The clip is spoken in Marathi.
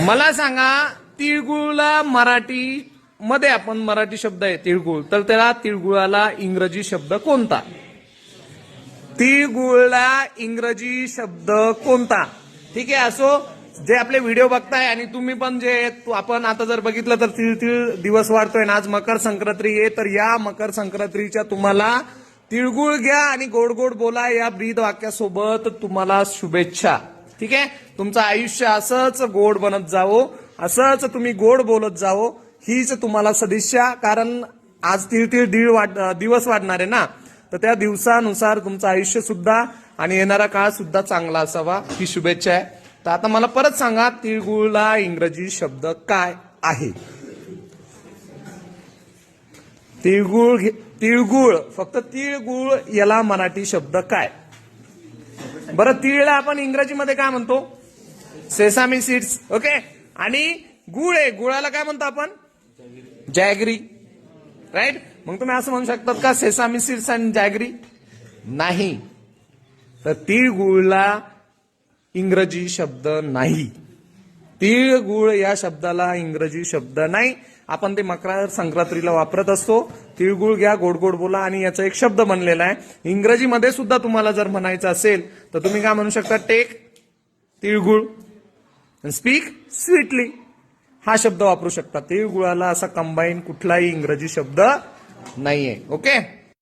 मला सांगा, तिळगुळला मराठी मध्ये आपण मराठी शब्द आहे तिळगुळ, तर त्याला तिळगुळाला इंग्रजी शब्द कोणता? तिळगुळला इंग्रजी शब्द कोणता? ठीक आहे, असो. जे आपले व्हिडिओ बघताय आणि तुम्ही पण जे आपण आता जर बघितलं तर तिळ दिवस वाढतोय ना, आज मकर संक्रांती आहे, तर या मकर संक्रांतीच्या तुम्हाला तिळगुळ घ्या आणि गोड गोड बोला या ब्रीद वाक्यासोबत तुम्हाला शुभेच्छा. ठीक आहे, तुमचं आयुष्य असंच गोड बनत जावो, असंच तुम्ही गोड बोलत जावो, हीच तुम्हाला सदिच्छा. कारण आज तिळ दिवस वाढणार आहे ना, तर त्या दिवसानुसार तुमचं आयुष्य सुद्धा आणि येणारा काळ सुद्धा चांगला असावा, ही शुभेच्छा आहे. तर आता मला परत सांगा, तिळगुळला इंग्रजी शब्द काय आहे? तिळगुळ, फक्त तिळगुळ याला मराठी शब्द काय? बरं, तिळला आपण इंग्रजीमध्ये काय म्हणतो? Sesame seeds. ओके, आणि गुळ आहे, गुळाला काय म्हणतो आपण? जॅगरी. राईट. मग तुम्ही असं म्हणू शकतात का सेसामी सीड्स आणि जॅगरी? नाही. तर तिळगुळला इंग्रजी शब्द नाही. तिळगुळ या शब्दाला इंग्रजी शब्द नाही. आपण ते मकर संक्रांतीला वापरत असतो. तिळगुळ घ्या, गोड गोड बोला, आणि याचा एक शब्द बनलेला आहे. इंग्रजीमध्ये सुद्धा तुम्हाला जर म्हणायचं असेल तर तुम्ही काय म्हणू शकता? टेक तिळगुळ, स्पीक स्वीटली, हा शब्द वापरू शकता. तिळगुळाला असा कंबाईन कुठलाही इंग्रजी शब्द नाहीये. ओके.